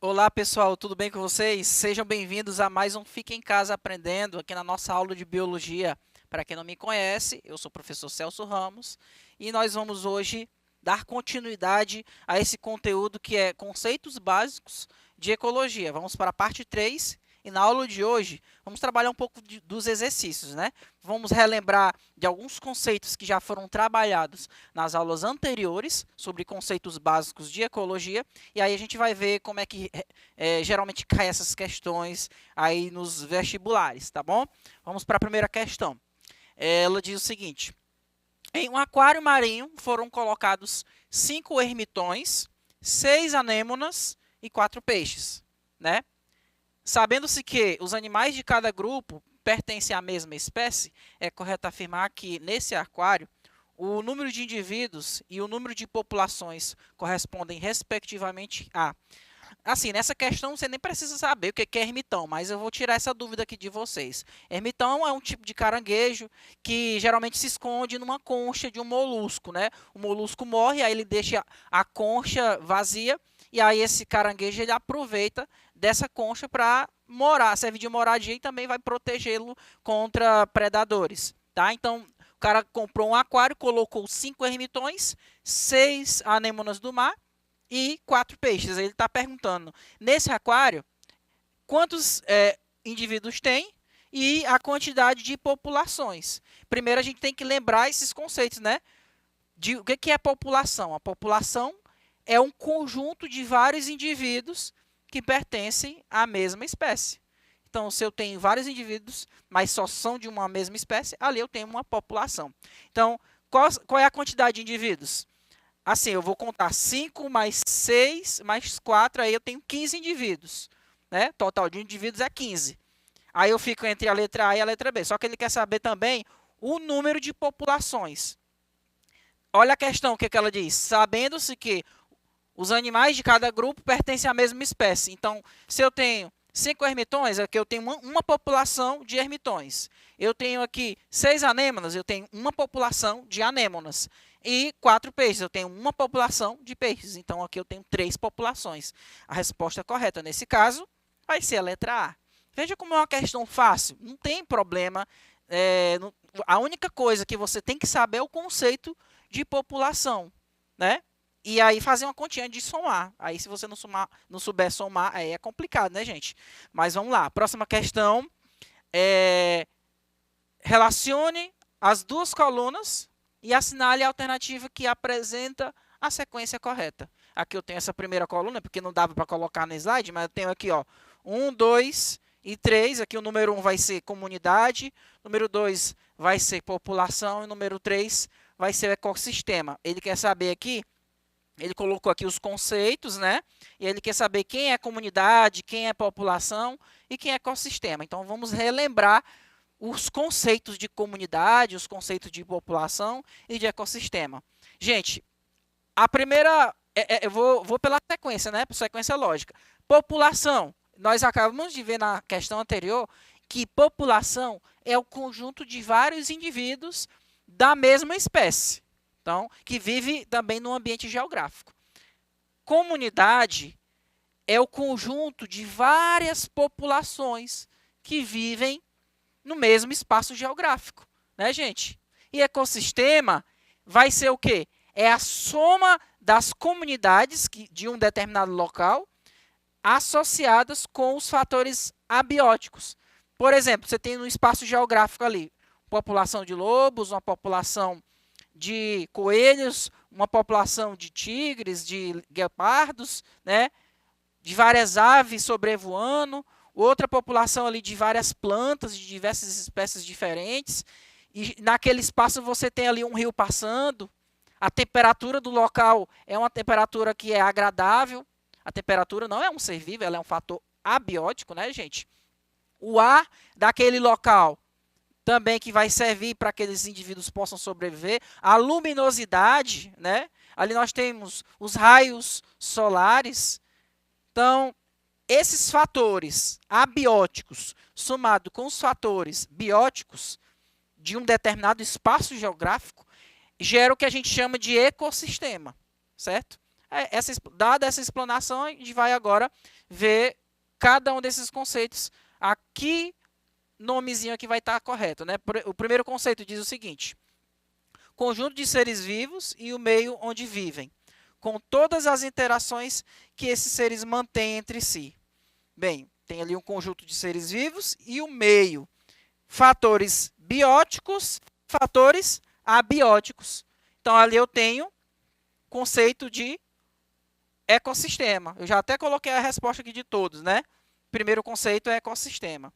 Olá pessoal, tudo bem com vocês? Sejam bem-vindos a mais um Fica em Casa Aprendendo, aqui na nossa aula de Biologia. Para quem não me conhece, eu sou o professor Celso Ramos e nós vamos hoje dar continuidade a esse conteúdo que é Conceitos Básicos de Ecologia. Vamos para a parte 3 e na aula de hoje vamos trabalhar um pouco dos exercícios, né? Vamos relembrar de alguns conceitos que já foram trabalhados nas aulas anteriores sobre conceitos básicos de ecologia e aí a gente vai ver como é que geralmente caem essas questões aí nos vestibulares, tá bom? Vamos para a primeira questão. Ela diz o seguinte: em um aquário marinho foram colocados 5 ermitões, 6 anêmonas e 4 peixes, né? Sabendo-se que os animais de cada grupo pertencem à mesma espécie, é correto afirmar que, nesse aquário, o número de indivíduos e o número de populações correspondem, respectivamente, a... Assim, nessa questão você nem precisa saber o que é ermitão, mas eu vou tirar essa dúvida aqui de vocês. Ermitão é um tipo de caranguejo que geralmente se esconde numa concha de um molusco, né? O molusco morre, aí ele deixa a concha vazia, e aí esse caranguejo ele aproveita dessa concha para morar, serve de moradia e também vai protegê-lo contra predadores, tá? Então, o cara comprou um aquário, colocou 5 ermitões, 6 anêmonas do mar e 4 peixes. Ele está perguntando, nesse aquário, quantos indivíduos tem e a quantidade de populações. Primeiro, a gente tem que lembrar esses conceitos, né? De o que é população? A população é um conjunto de vários indivíduos que pertencem à mesma espécie. Então, se eu tenho vários indivíduos, mas só são de uma mesma espécie, ali eu tenho uma população. Então, qual é a quantidade de indivíduos? Assim, eu vou contar 5 mais 6 mais 4, aí eu tenho 15 indivíduos, né? Total de indivíduos é 15. Aí eu fico entre a letra A e a letra B. Só que ele quer saber também o número de populações. Olha a questão, o que ela diz. Sabendo-se que os animais de cada grupo pertencem à mesma espécie. Então, se eu tenho 5 ermitões, aqui eu tenho uma população de ermitões. Eu tenho aqui 6 anêmonas, eu tenho uma população de anêmonas. E 4 peixes, eu tenho uma população de peixes. Então, aqui eu tenho 3 populações. A resposta correta, nesse caso, vai ser a letra A. Veja como é uma questão fácil, não tem problema. A única coisa que você tem que saber é o conceito de população, né? E aí fazer uma continha de somar. Aí se você não souber somar, aí é complicado, né, gente? Mas vamos lá. Próxima questão. Relacione as duas colunas e assinale a alternativa que apresenta a sequência correta. Aqui eu tenho essa primeira coluna, porque não dava para colocar no slide, mas eu tenho aqui, ó, 1, 2 e 3. Aqui o número 1 vai ser comunidade, número 2 vai ser população e número 3 vai ser o ecossistema. Ele quer saber aqui, ele colocou aqui os conceitos, né? E ele quer saber quem é comunidade, quem é população e quem é ecossistema. Então, vamos relembrar os conceitos de comunidade, os conceitos de população e de ecossistema. Gente, a primeira... eu vou pela sequência, né? Por sequência lógica. População. Nós acabamos de ver na questão anterior que população é o conjunto de vários indivíduos da mesma espécie. Então, que vive também no ambiente geográfico. Comunidade é o conjunto de várias populações que vivem no mesmo espaço geográfico, né, gente? E ecossistema vai ser o quê? É a soma das comunidades de um determinado local associadas com os fatores abióticos. Por exemplo, você tem no espaço geográfico ali população de lobos, uma população de coelhos, uma população de tigres, de guepardos, né? De várias aves sobrevoando, outra população ali de várias plantas, de diversas espécies diferentes. E naquele espaço você tem ali um rio passando. A temperatura do local é uma temperatura que é agradável. A temperatura não é um ser vivo, ela é um fator abiótico, né, gente? O ar daquele local também que vai servir para que aqueles indivíduos possam sobreviver. A luminosidade, né? Ali nós temos os raios solares. Então, esses fatores abióticos, somado com os fatores bióticos de um determinado espaço geográfico, gera o que a gente chama de ecossistema, certo? Dada essa explanação, a gente vai agora ver cada um desses conceitos. Aqui, nomezinho aqui vai estar correto, né? O primeiro conceito diz o seguinte: conjunto de seres vivos e o meio onde vivem, com todas as interações que esses seres mantêm entre si. Bem, tem ali um conjunto de seres vivos e o meio. Fatores bióticos, fatores abióticos. Então, ali eu tenho conceito de ecossistema. Eu já até coloquei a resposta aqui de todos, né? Primeiro conceito é ecossistema.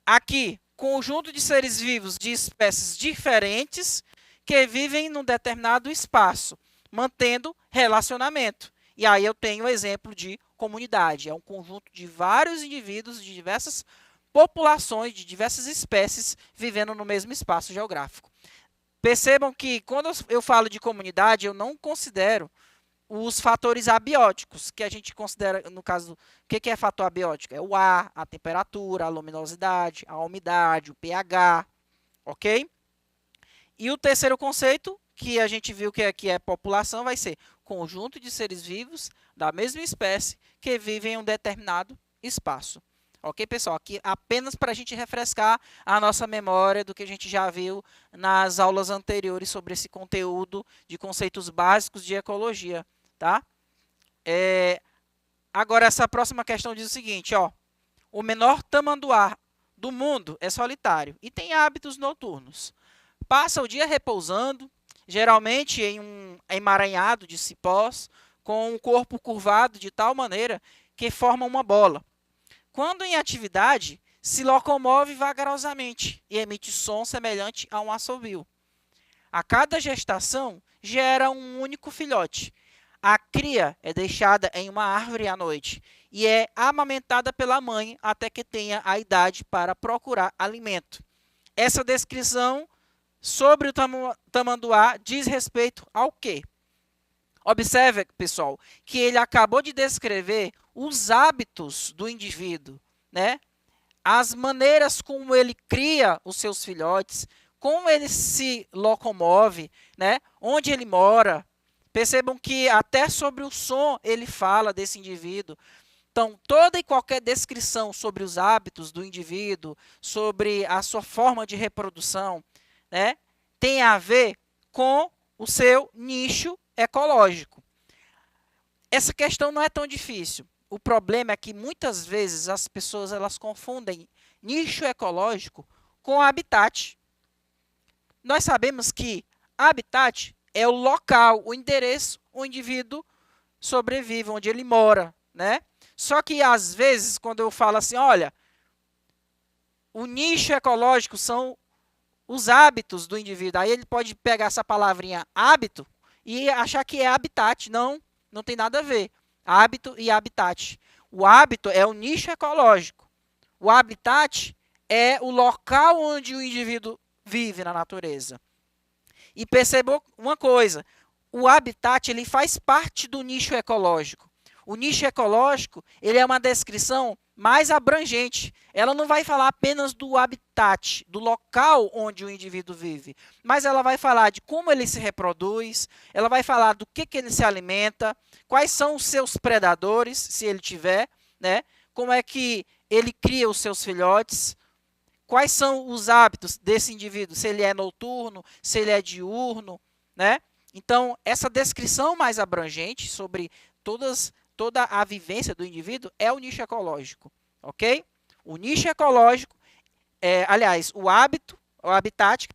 Aqui, conjunto de seres vivos de espécies diferentes que vivem num determinado espaço, mantendo relacionamento. E aí eu tenho o exemplo de comunidade. É um conjunto de vários indivíduos de diversas populações, de diversas espécies, vivendo no mesmo espaço geográfico. Percebam que, quando eu falo de comunidade, eu não considero os fatores abióticos, que a gente considera, no caso, o que é fator abiótico? É o ar, a temperatura, a luminosidade, a umidade, o pH, ok? E o terceiro conceito, que a gente viu que aqui é população, vai ser conjunto de seres vivos da mesma espécie que vivem em um determinado espaço. Ok, pessoal? Aqui apenas para a gente refrescar a nossa memória do que a gente já viu nas aulas anteriores sobre esse conteúdo de conceitos básicos de ecologia, tá? Agora, essa próxima questão diz o seguinte, ó: o menor tamanduá do mundo é solitário e tem hábitos noturnos. Passa o dia repousando, geralmente em um emaranhado de cipós, com o corpo curvado de tal maneira que forma uma bola. Quando em atividade, se locomove vagarosamente e emite som semelhante a um assobio. A cada gestação, gera um único filhote. A cria é deixada em uma árvore à noite e é amamentada pela mãe até que tenha a idade para procurar alimento. Essa descrição sobre o tamanduá diz respeito ao quê? Observe, pessoal, que ele acabou de descrever os hábitos do indivíduo, né? As maneiras como ele cria os seus filhotes, como ele se locomove, né? Onde ele mora. Percebam que até sobre o som ele fala desse indivíduo. Então, toda e qualquer descrição sobre os hábitos do indivíduo, sobre a sua forma de reprodução, né, tem a ver com o seu nicho ecológico. Essa questão não é tão difícil. O problema é que muitas vezes as pessoas elas confundem nicho ecológico com habitat. Nós sabemos que habitat é o local, o endereço onde o indivíduo sobrevive, onde ele mora, né? Só que às vezes quando eu falo assim, olha, o nicho ecológico são os hábitos do indivíduo. Aí ele pode pegar essa palavrinha hábito e achar que é habitat. Não, não tem nada a ver. Hábito e habitat. O hábito é o nicho ecológico. O habitat é o local onde o indivíduo vive na natureza. E percebam uma coisa, o habitat ele faz parte do nicho ecológico. O nicho ecológico ele é uma descrição mais abrangente. Ela não vai falar apenas do habitat, do local onde o indivíduo vive, mas ela vai falar de como ele se reproduz, ela vai falar do que ele se alimenta, quais são os seus predadores, se ele tiver, né? Como é que ele cria os seus filhotes, quais são os hábitos desse indivíduo, se ele é noturno, se ele é diurno, né? Então, essa descrição mais abrangente sobre toda a vivência do indivíduo é o nicho ecológico, ok? O nicho ecológico, aliás, o habitat,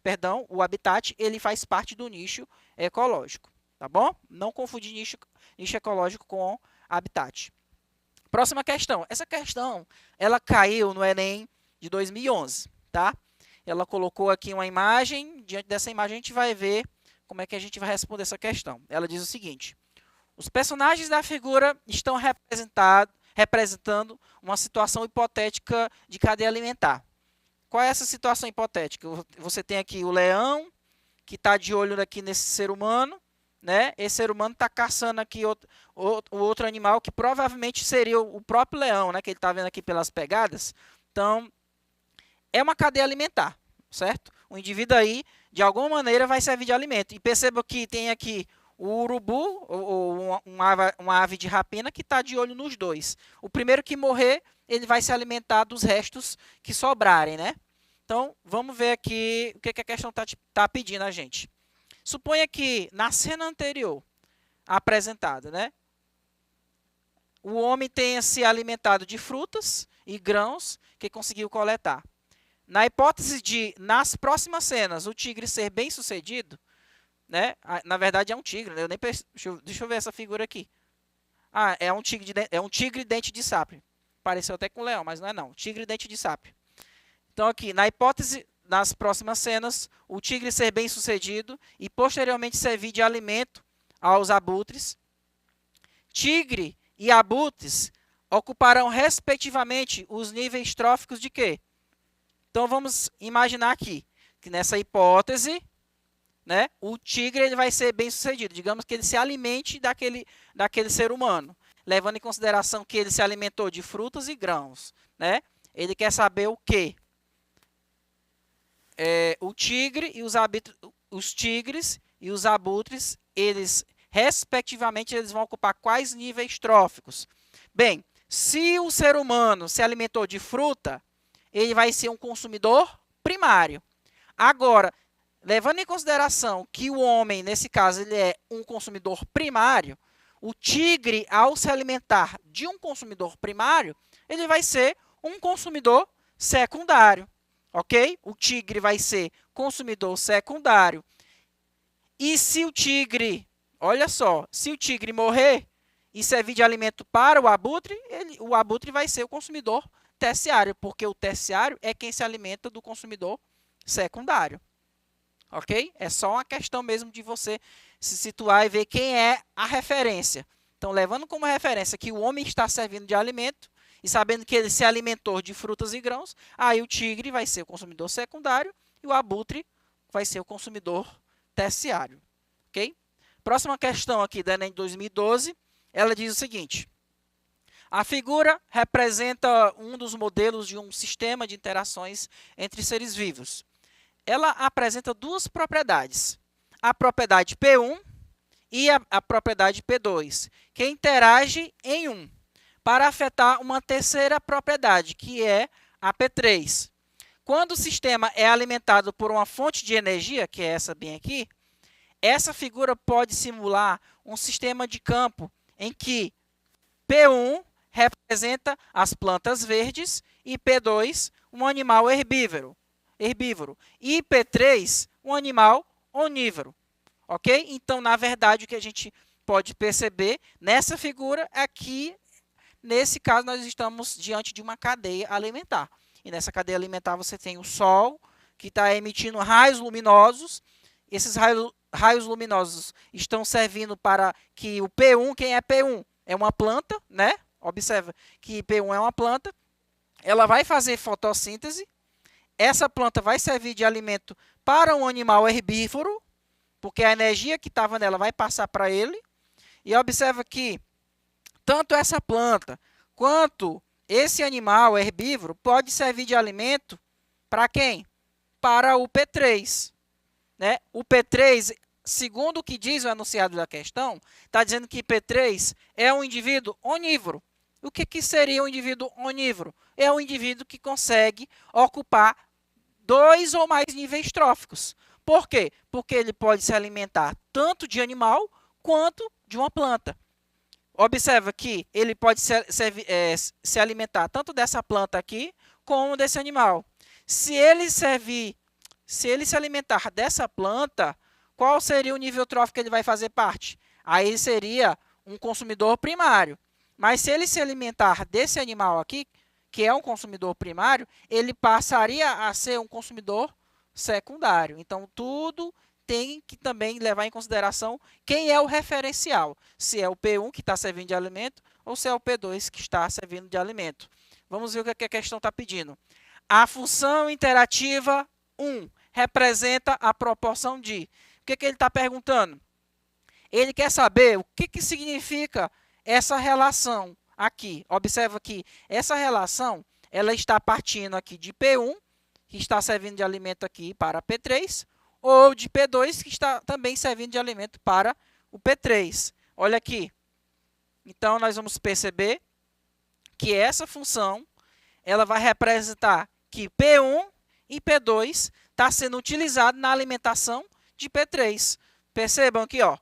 ele faz parte do nicho ecológico, tá bom? Não confundir nicho ecológico com habitat. Próxima questão. Essa questão, ela caiu no Enem de 2011, tá? Ela colocou aqui uma imagem, diante dessa imagem a gente vai ver como é que a gente vai responder essa questão. Ela diz o seguinte: os personagens da figura estão representando uma situação hipotética de cadeia alimentar. Qual é essa situação hipotética? Você tem aqui o leão, que está de olho aqui nesse ser humano, né? Esse ser humano está caçando aqui o outro animal, que provavelmente seria o próprio leão, né? Que ele está vendo aqui pelas pegadas. Então, é uma cadeia alimentar, certo? O indivíduo aí, de alguma maneira, vai servir de alimento. E perceba que tem aqui o urubu, ou uma ave de rapina, que está de olho nos dois. O primeiro que morrer, ele vai se alimentar dos restos que sobrarem, né? Então, vamos ver aqui o que a questão está pedindo a gente. Suponha que na cena anterior apresentada, né, o homem tenha se alimentado de frutas e grãos que conseguiu coletar. Na hipótese de, nas próximas cenas, o tigre ser bem sucedido, né, na verdade é um tigre, né, deixa eu ver essa figura aqui. Ah, é um tigre dente de sapo. Pareceu até com um leão, mas não é não. Tigre dente de sapo. Então aqui, na hipótese, nas próximas cenas, o tigre ser bem sucedido e posteriormente servir de alimento aos abutres. Tigre e abutres ocuparão respectivamente os níveis tróficos de quê? Então vamos imaginar aqui que nessa hipótese, né, o tigre ele vai ser bem sucedido. Digamos que ele se alimente daquele ser humano, levando em consideração que ele se alimentou de frutas e grãos, né? Ele quer saber o quê? O tigre e os tigres e os abutres, eles respectivamente eles vão ocupar quais níveis tróficos? Bem, se o ser humano se alimentou de fruta, ele vai ser um consumidor primário. Agora, levando em consideração que o homem, nesse caso, ele é um consumidor primário, o tigre, ao se alimentar de um consumidor primário, ele vai ser um consumidor secundário. Ok? O tigre vai ser consumidor secundário. E se o tigre, olha só, se o tigre morrer e servir de alimento para o abutre vai ser o consumidor terciário, porque o terciário é quem se alimenta do consumidor secundário. Ok? É só uma questão mesmo de você se situar e ver quem é a referência. Então, levando como referência que o homem está servindo de alimento, e sabendo que ele se alimentou de frutas e grãos, aí o tigre vai ser o consumidor secundário e o abutre vai ser o consumidor terciário. Ok? Próxima questão aqui da Enem 2012, ela diz o seguinte: a figura representa um dos modelos de um sistema de interações entre seres vivos. Ela apresenta duas propriedades, a propriedade P1 e a propriedade P2, que interagem em um, para afetar uma terceira propriedade, que é a P3. Quando o sistema é alimentado por uma fonte de energia, que é essa bem aqui, essa figura pode simular um sistema de campo em que P1 representa as plantas verdes e P2 um animal herbívoro e P3 um animal onívoro. Ok? Então, na verdade, o que a gente pode perceber nessa figura é que nesse caso, nós estamos diante de uma cadeia alimentar. E nessa cadeia alimentar você tem o Sol, que está emitindo raios luminosos. Esses raios luminosos estão servindo para que o P1, quem é P1? É uma planta, né? Observa que P1 é uma planta. Ela vai fazer fotossíntese. Essa planta vai servir de alimento para um animal herbívoro, porque a energia que estava nela vai passar para ele. E observa que tanto essa planta quanto esse animal herbívoro pode servir de alimento para quem? Para o P3. Né? O P3, segundo o que diz o enunciado da questão, está dizendo que P3 é um indivíduo onívoro. O que seria um indivíduo onívoro? É um indivíduo que consegue ocupar 2 ou mais níveis tróficos. Por quê? Porque ele pode se alimentar tanto de animal quanto de uma planta. Observa que ele pode se alimentar tanto dessa planta aqui, como desse animal. Se ele se alimentar dessa planta, qual seria o nível trófico que ele vai fazer parte? Aí seria um consumidor primário. Mas se ele se alimentar desse animal aqui, que é um consumidor primário, ele passaria a ser um consumidor secundário. Então, tudo tem que também levar em consideração quem é o referencial. Se é o P1 que está servindo de alimento ou se é o P2 que está servindo de alimento. Vamos ver o que a questão está pedindo. A função interativa 1 representa a proporção de... O que ele está perguntando? Ele quer saber o que significa essa relação aqui. Observa que essa relação ela está partindo aqui de P1, que está servindo de alimento aqui para P3, ou de P2, que está também servindo de alimento para o P3. Olha aqui. Então, nós vamos perceber que essa função ela vai representar que P1 e P2 está sendo utilizado na alimentação de P3. Percebam aqui, ó,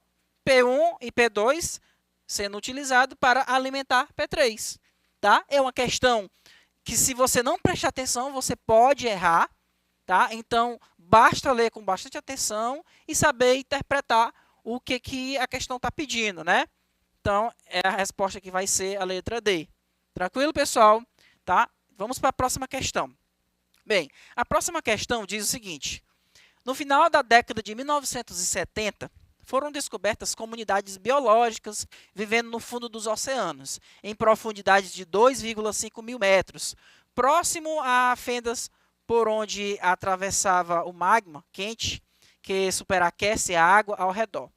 P1 e P2 sendo utilizado para alimentar P3. Tá? É uma questão que, se você não prestar atenção, você pode errar. Tá? Então, basta ler com bastante atenção e saber interpretar o que a questão está pedindo, né? Então, a resposta que vai ser a letra D. Tranquilo, pessoal? Tá? Vamos para a próxima questão. Bem, a próxima questão diz o seguinte: no final da década de 1970, foram descobertas comunidades biológicas vivendo no fundo dos oceanos, em profundidades de 2,5 mil metros, próximo a fendas por onde atravessava o magma quente, que superaquece a água ao redor.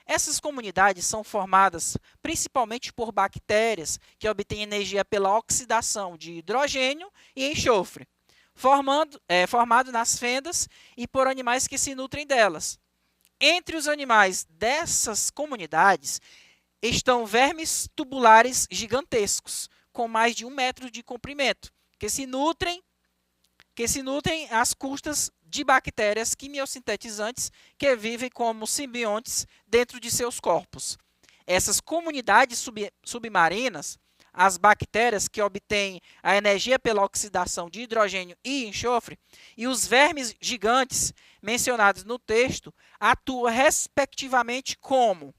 Essas comunidades são formadas principalmente por bactérias que obtêm energia pela oxidação de hidrogênio e enxofre, formado nas fendas e por animais que se nutrem delas. Entre os animais dessas comunidades estão vermes tubulares gigantescos, com mais de 1 metro de comprimento, que se nutrem às custas de bactérias quimiosintetizantes que vivem como simbiontes dentro de seus corpos. Essas comunidades submarinas, as bactérias que obtêm a energia pela oxidação de hidrogênio e enxofre, e os vermes gigantes mencionados no texto, atuam respectivamente como.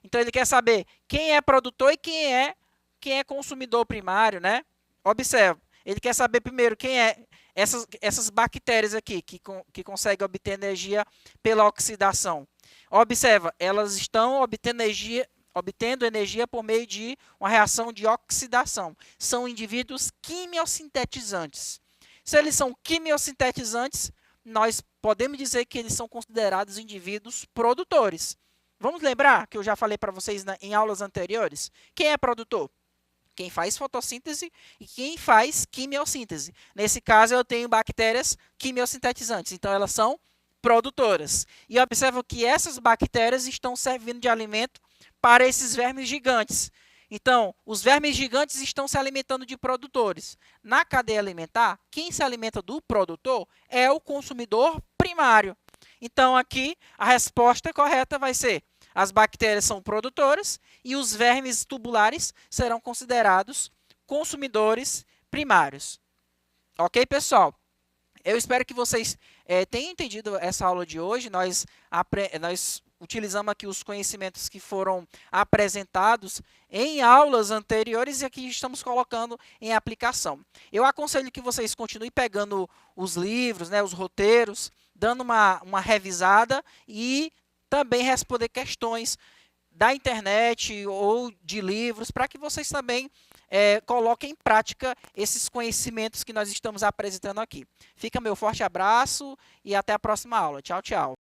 Então, ele quer saber quem é produtor e quem é consumidor primário, né? Observa, ele quer saber primeiro quem é essas bactérias aqui que conseguem obter energia pela oxidação. Observa, elas estão obtendo energia por meio de uma reação de oxidação. São indivíduos quimiosintetizantes. Se eles são quimiosintetizantes, nós podemos dizer que eles são considerados indivíduos produtores. Vamos lembrar que eu já falei para vocês em aulas anteriores? Quem é produtor? Quem faz fotossíntese e quem faz quimiossíntese. Nesse caso, eu tenho bactérias quimiosintetizantes, então elas são produtoras. E observa que essas bactérias estão servindo de alimento para esses vermes gigantes. Então, os vermes gigantes estão se alimentando de produtores. Na cadeia alimentar, quem se alimenta do produtor é o consumidor primário. Então, aqui, a resposta correta vai ser: as bactérias são produtoras e os vermes tubulares serão considerados consumidores primários. Ok, pessoal? Eu espero que vocês tenham entendido essa aula de hoje. Nós utilizamos aqui os conhecimentos que foram apresentados em aulas anteriores e aqui estamos colocando em aplicação. Eu aconselho que vocês continuem pegando os livros, né, os roteiros, dando uma revisada e também responder questões da internet ou de livros, para que vocês também coloquem em prática esses conhecimentos que nós estamos apresentando aqui. Fica meu forte abraço e até a próxima aula. Tchau, tchau.